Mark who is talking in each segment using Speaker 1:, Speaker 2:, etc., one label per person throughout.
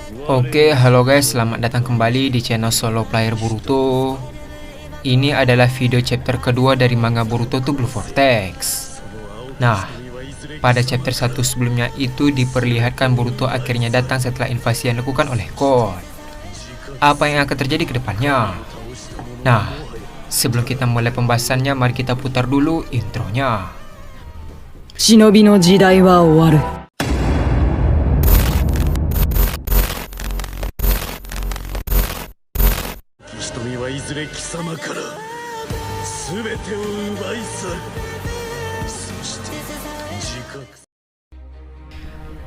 Speaker 1: Oke, halo guys, selamat datang kembali di channel Solo Player Boruto. Ini adalah video chapter kedua dari manga Boruto to Blue Vortex. Nah, pada chapter 1 sebelumnya itu diperlihatkan Boruto akhirnya datang setelah invasi yang dilakukan oleh Code. Apa yang akan terjadi ke depannya? Nah, sebelum kita mulai pembahasannya, mari kita putar dulu intronya.
Speaker 2: Shinobi no jidai wa owaru.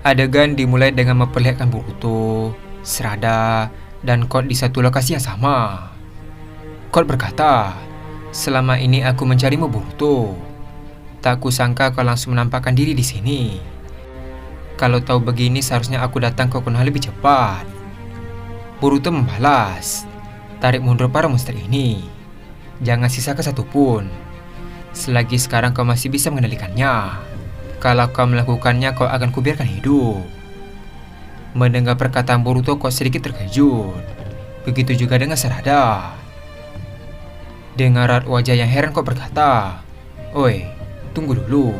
Speaker 1: Adegan dimulai dengan memperlihatkan Boruto, Sarada, dan Code di satu lokasi yang sama. Code berkata, "Selama ini aku mencarimu, Boruto. Tak kusangka kau langsung menampakkan diri di sini. Kalau tahu begini seharusnya aku datang ke Konoha lebih cepat." Boruto membalas, "Tarik mundur para monster ini. Jangan sisakan satupun. Selagi sekarang kau masih bisa mengendalikannya. Kalau kau melakukannya, kau akan kubiarkan hidup." Mendengar perkataan Boruto, kau sedikit terkejut. Begitu juga dengan Sarada. Dengan raut wajah yang heran, kau berkata, "Oi, tunggu dulu.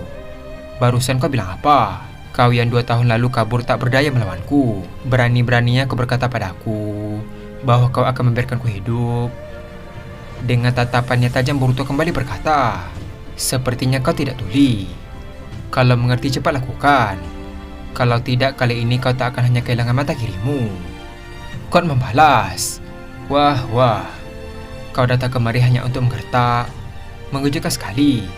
Speaker 1: Barusan kau bilang apa? Kau yang 2 tahun lalu kabur tak berdaya melawanku. Berani-beraninya kau berkata padaku bahwa kau akan membiarkanku hidup." Dengan tatapannya tajam, Boruto kembali berkata, "Sepertinya kau tidak tuli. Kalau mengerti cepat lakukan. Kalau tidak, kali ini kau tak akan hanya kehilangan mata kirimu." Code membalas, Wah, kau datang kemari hanya untuk menggertak. Mengejutkan sekali."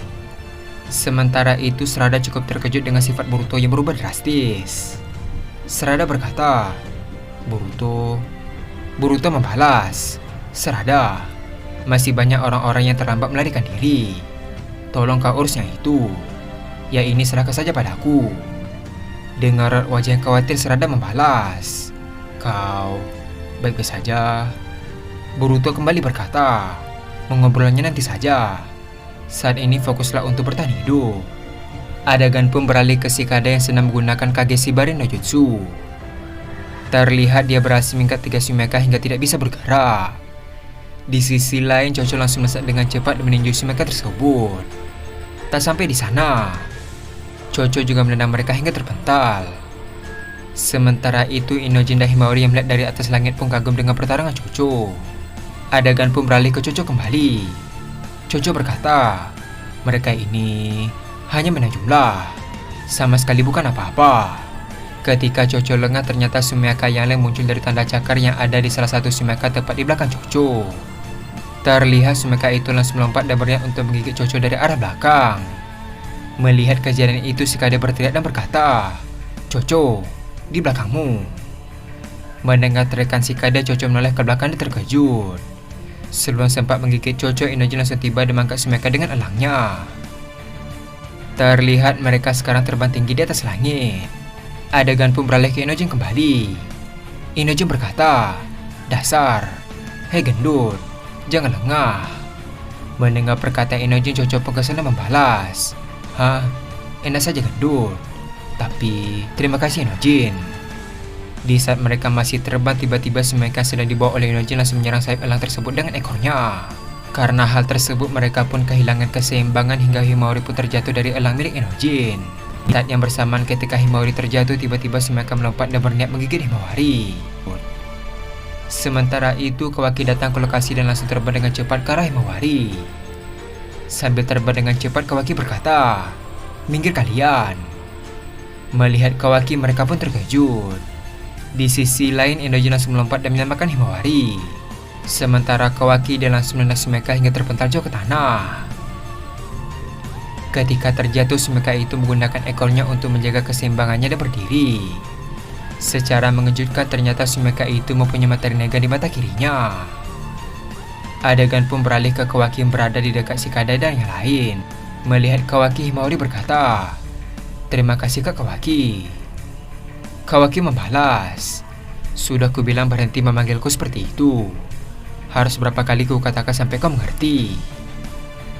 Speaker 1: Sementara itu, Sarada cukup terkejut dengan sifat Boruto yang berubah drastis. Sarada berkata, Boruto membalas, "Sarada, masih banyak orang-orang yang terlambat melarikan diri. Tolong kau urus yang itu. Ya ini serahkan saja padaku." Dengar wajah yang khawatir, Sarada membalas, "Kau baik-baik saja." Boruto kembali berkata, "Mengobrolnya nanti saja. Saat ini fokuslah untuk bertahan hidup." Adegan pun beralih ke Shikada yang sedang menggunakan Kage Shibari no Jutsu. Terlihat dia berhasil mengikat 3 Sumeka hingga tidak bisa bergerak. Di sisi lain, Chocho langsung melesat dengan cepat dan meninju Sumeka tersebut. Tak sampai di sana, Chocho juga menendang mereka hingga terpental. Sementara itu, Inojin dan Himawari yang melihat dari atas langit pun kagum dengan pertarungan Chocho. Adegan pun beralih ke Chocho kembali. Chocho berkata, "Mereka ini hanya menang jumlah, sama sekali bukan apa-apa." Ketika Chocho lengah, ternyata Sumeka yang lain muncul dari tanda cakar yang ada di salah satu Sumeka tepat di belakang Chocho. Terlihat Sumeka itu langsung melompat dan berniat untuk menggigit Chocho dari arah belakang. Melihat kejadian itu, Shikada berteriak dan berkata, "Chocho, di belakangmu." Mendengar teriakan Shikada, Chocho menoleh ke belakang dan terkejut. Sebelum sempat menggigit Chocho, Inojin langsung tiba dan mengangkat Sumeka dengan elangnya. Terlihat mereka sekarang terbang tinggi di atas langit. Adegan pun beralih ke Inojin kembali. Inojin berkata, "Dasar, hei gendut, jangan lengah." Mendengar perkataan Inojin, Chocho pun kesal dan membalas, "Hah, enak saja gendut. Tapi terima kasih Inojin." Di saat mereka masih terbang, tiba-tiba Sumeka sedang dibawa oleh Inojin langsung menyerang sayap elang tersebut dengan ekornya. Karena hal tersebut, mereka pun kehilangan keseimbangan hingga Himawari pun terjatuh dari elang milik Inojin. Saat yang bersamaan ketika Himawari terjatuh, tiba-tiba Sumeka melompat dan berniat menggigit Himawari. Sementara itu, Kawaki datang ke lokasi dan langsung terbang dengan cepat ke arah Himawari. Sambil terbang dengan cepat, Kawaki berkata, "Minggir kalian." Melihat Kawaki, mereka pun terkejut. Di sisi lain, Inojin langsung melompat dan menyelamatkan Himawari. Sementara Kawaki dia langsung menendang Sumeka hingga terpental jauh ke tanah. Ketika terjatuh, Sumeka itu menggunakan ekornya untuk menjaga keseimbangannya dan berdiri. Secara mengejutkan, ternyata Sumeka itu mempunyai materi naga di mata kirinya. Adegan pun beralih ke Kawaki yang berada di dekat Shikada dan yang lain. Melihat Kawaki, Himawari berkata, "Terima kasih Kak Kawaki." Kawaki membalas, "Sudah kubilang berhenti memanggilku seperti itu. Harus berapa kali ku katakan sampai kau mengerti."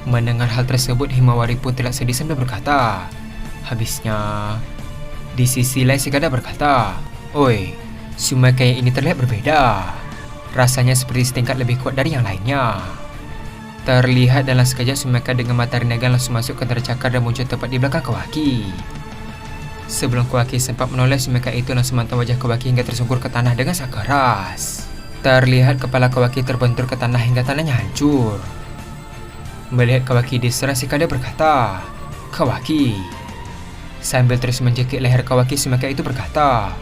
Speaker 1: Mendengar hal tersebut, Himawari pun tidak sedih sambil berkata, "Habisnya." Di sisi lain, Shikada berkata, "Oi, Sumekai ini terlihat berbeda. Rasanya seperti setingkat lebih kuat dari yang lainnya. Terlihat dalam sekejap Sumekai dengan matahari naga langsung masuk ke antara cakar dan muncul tepat di belakang Kawaki. Sebelum Kawaki sempat menoleh, Sumekai itu langsung memantau wajah Kawaki hingga tersungkur ke tanah dengan sangat keras. Terlihat kepala Kawaki terbentur ke tanah hingga tanahnya hancur. Melihat Kawaki diserang, Shikada berkata, "Kawaki." Sambil terus mencekik leher Kawaki, Sumekai itu berkata,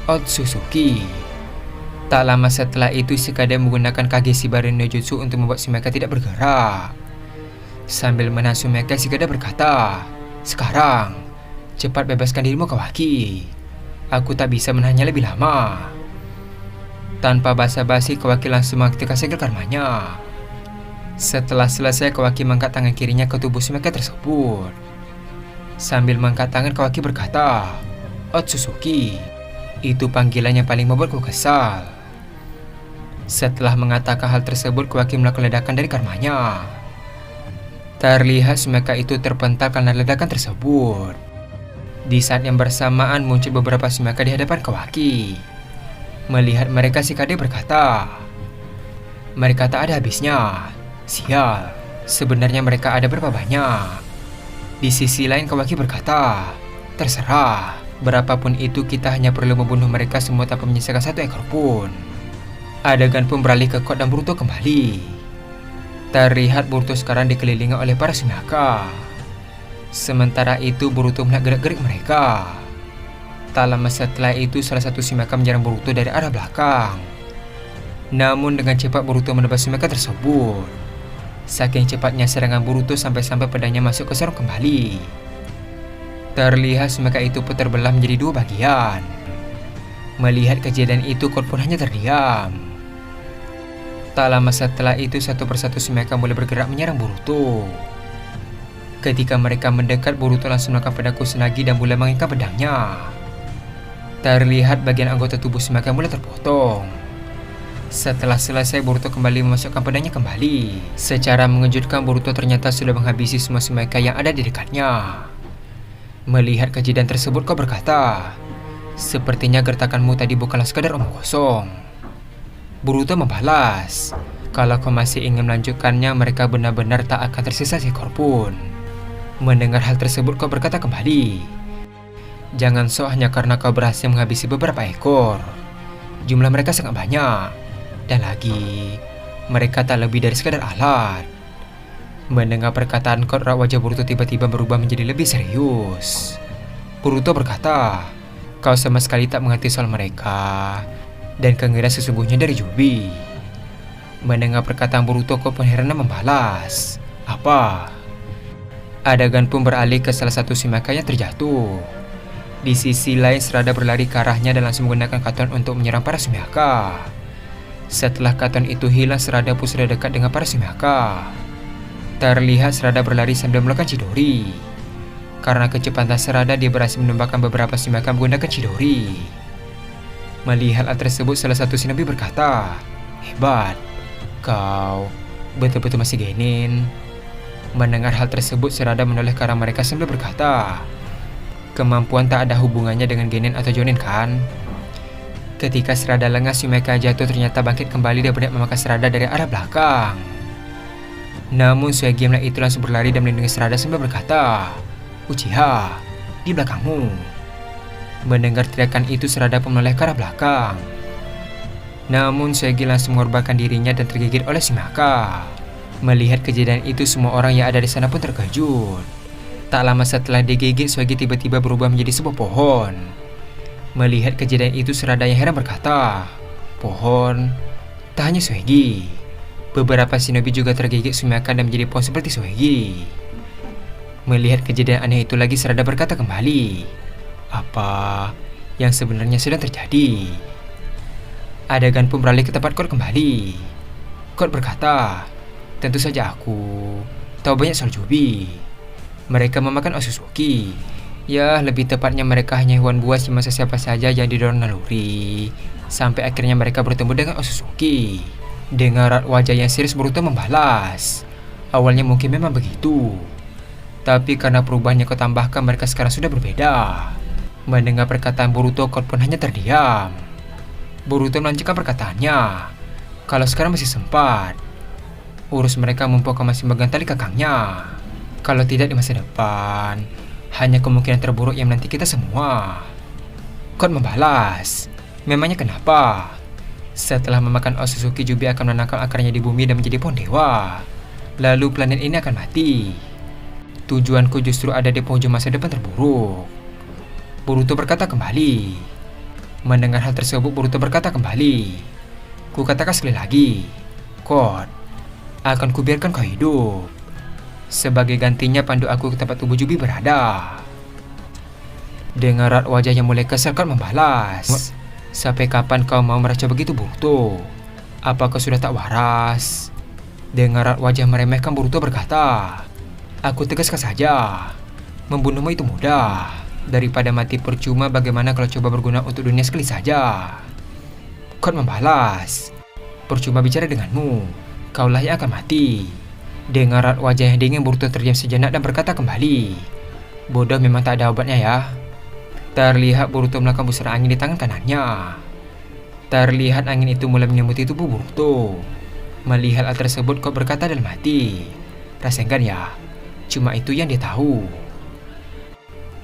Speaker 1: "Otsutsuki." Tak lama setelah itu, Shikada menggunakan Kage Shibari no Jutsu untuk membuat Sumekai tidak bergerak. Sambil menahan Sumekai, Shikada berkata, "Sekarang, cepat bebaskan dirimu Kawaki. Aku tak bisa menahannya lebih lama." Tanpa basa-basi, Kawaki langsung mengaktifkan segel karmanya. Setelah selesai, Kawaki mengangkat tangan kirinya ke tubuh Sumekai tersebut. Sambil mengangkat tangan, Kawaki berkata, "Otsutsuki." Itu panggilan yang paling membuatku kesal. Setelah mengatakan hal tersebut, Kawaki melakukan ledakan dari karmanya. Terlihat Sumekai itu terpental karena ledakan tersebut. Di saat yang bersamaan muncul beberapa Sumekai di hadapan Kawaki. Melihat mereka, Shikada berkata, "Mereka tak ada habisnya. Sial, sebenarnya mereka ada berapa banyak?" Di sisi lain, Kawaki berkata, "Terserah, berapapun itu kita hanya perlu membunuh mereka semua tanpa menyisakan satu ekor pun." Adegan pun beralih ke Code dan Boruto kembali. Terlihat Boruto sekarang dikelilingi oleh para Sumekai. Sementara itu Boruto melihat gerak-gerik mereka. Tak lama setelah itu salah satu Sumekai menyerang Boruto dari arah belakang. Namun dengan cepat Boruto menebas Sumekai tersebut. Saking cepatnya serangan Boruto sampai-sampai pedangnya masuk ke sarung kembali. Terlihat Sumekai itu pun terbelah menjadi dua bagian. Melihat kejadian itu, Code pun hanya terdiam. Tak lama setelah itu satu persatu Sumekai mulai bergerak menyerang Boruto. Ketika mereka mendekat, Boruto langsung melakukan pedang Kusanagi dan mulai mengikat pedangnya. Terlihat bagian anggota tubuh Sumekai mulai terpotong. Setelah selesai, Boruto kembali memasukkan pedangnya kembali. Secara mengejutkan, Boruto ternyata sudah menghabisi semua Sumekai yang ada di dekatnya. Melihat kejadian tersebut, kau berkata, "Sepertinya gertakanmu tadi bukanlah sekadar omong kosong." Boruto membalas, "Kalau kau masih ingin melanjutkannya, mereka benar-benar tak akan tersisa seekor pun." Mendengar hal tersebut, kau berkata kembali, "Jangan sok hanya karena kau berhasil menghabisi beberapa ekor. Jumlah mereka sangat banyak. Dan lagi, mereka tak lebih dari sekadar alat." Mendengar perkataan Code, wajah Boruto tiba-tiba berubah menjadi lebih serius. Boruto berkata, "Kau sama sekali tak mengerti soal mereka. Dan keinginan sesungguhnya dari Yubi." Mendengar perkataan Boruto, Code pun heran membalas, "Apa?" Adegan pun beralih ke salah satu Sumekai yang terjatuh. Di sisi lain, Sarada berlari ke arahnya dan langsung menggunakan katon untuk menyerang para Sumekai. Setelah katon itu hilang, Sarada pun sudah dekat dengan para Sumekai. Terlihat Sarada berlari sambil melakukan Chidori. Karena kecepatan Sarada, dia berhasil menembakkan beberapa Sumekai menggunakan Chidori. Melihat hal tersebut, salah satu shinobi berkata, "Hebat, kau betul-betul masih genin." Mendengar hal tersebut, Sarada menoleh ke arah mereka sambil berkata, "Kemampuan tak ada hubungannya dengan genin atau jonin kan?" Ketika Sarada lengah, Sumekai jatuh ternyata bangkit kembali dan berniat memakan Sarada dari arah belakang. Namun Suegi melihat itu langsung berlari dan melindungi Sarada sambil berkata, "Uchiha, di belakangmu." Mendengar teriakan itu, Sarada pun menoleh ke arah belakang. Namun Suegi langsung mengorbankan dirinya dan tergigit oleh Sumekai. Melihat kejadian itu, semua orang yang ada di sana pun terkejut. Tak lama setelah digigit, Suegi tiba-tiba berubah menjadi sebuah pohon. Melihat kejadian itu, Sarada yang heran berkata, "Pohon? Tak hanya Suegi. Beberapa shinobi juga tergigit Sumekai dan menjadi pohon seperti Suegi." Melihat kejadian aneh itu lagi, Sarada berkata kembali, "Apa yang sebenarnya sedang terjadi?" Adegan pun beralih ke tempat Code kembali. Code berkata, "Tentu saja aku tahu banyak soal Yubi. Mereka memakan Otsutsuki. Ya, lebih tepatnya mereka hanya hewan buas di masa siapa saja yang didorong naluri. Sampai akhirnya mereka bertemu dengan Otsutsuki." Dengan raut wajah yang serius, Boruto membalas, "Awalnya mungkin memang begitu. Tapi karena perubahan yang kau tambahkan, mereka sekarang sudah berbeda." Mendengar perkataan Boruto, Code pun hanya terdiam. Boruto melanjutkan perkataannya. Kalau sekarang masih sempat, urus mereka mumpung kau masih memegang tali kakangnya. Kalau tidak di masa depan, hanya kemungkinan terburuk yang menanti kita semua. Kot membalas, memangnya kenapa? Setelah memakan Otsutsuki, Jubi akan menangkap akarnya di bumi dan menjadi pohon dewa. Lalu planet ini akan mati. Tujuanku justru ada di penghujung masa depan terburuk. Boruto berkata kembali. Mendengar hal tersebut, Boruto berkata kembali. Ku katakan sekali lagi, Kot, akan kubiarkan kau hidup. Sebagai gantinya, pandu aku ke tempat tubuh Jubi berada. Dengan raut wajah yang mulai kesal, Kot membalas. Sampai kapan kau mau meracau begitu, Boruto? Apakah sudah tak waras? Dengan raut wajah meremehkan, Boruto berkata, aku tegaskan saja, membunuhmu itu mudah. Daripada mati percuma, bagaimana kalau coba berguna untuk dunia sekali saja? Kot membalas, percuma bicara denganmu, kaulah yang akan mati. Dengan raut wajah yang dingin, Boruto terdiam sejenak dan berkata kembali, bodoh, memang tak ada obatnya ya. Terlihat Boruto melakukan busaran angin di tangan kanannya. Terlihat angin itu mulai menyelimuti tubuh Boruto. Melihat hal tersebut, Kot berkata dalam hati, Rasengan ya, cuma itu yang dia tahu.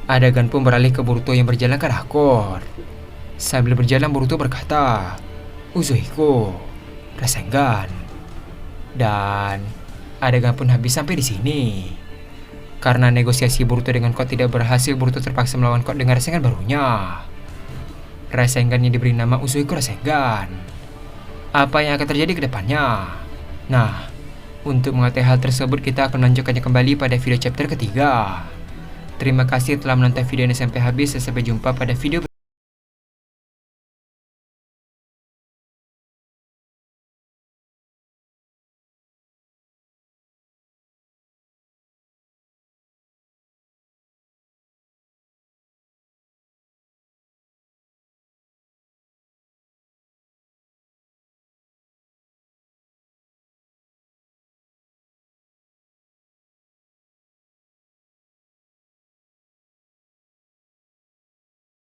Speaker 1: Adegan pun beralih ke Boruto yang berjalan ke arah Kot. Sambil berjalan, Boruto berkata, Uzuhiko, Rasengan. Dan adegan pun habis sampai di sini. Karena negosiasi Boruto dengan Kot tidak berhasil, Boruto terpaksa melawan Kot dengan Rasengan barunya. Rasengan yang diberi nama Uzuhiko Rasengan. Apa yang akan terjadi ke depannya? Nah, untuk mengetahui hal tersebut, kita akan melanjutkannya kembali pada video chapter ketiga. Terima kasih telah menonton video ini sampai habis. Sampai jumpa pada video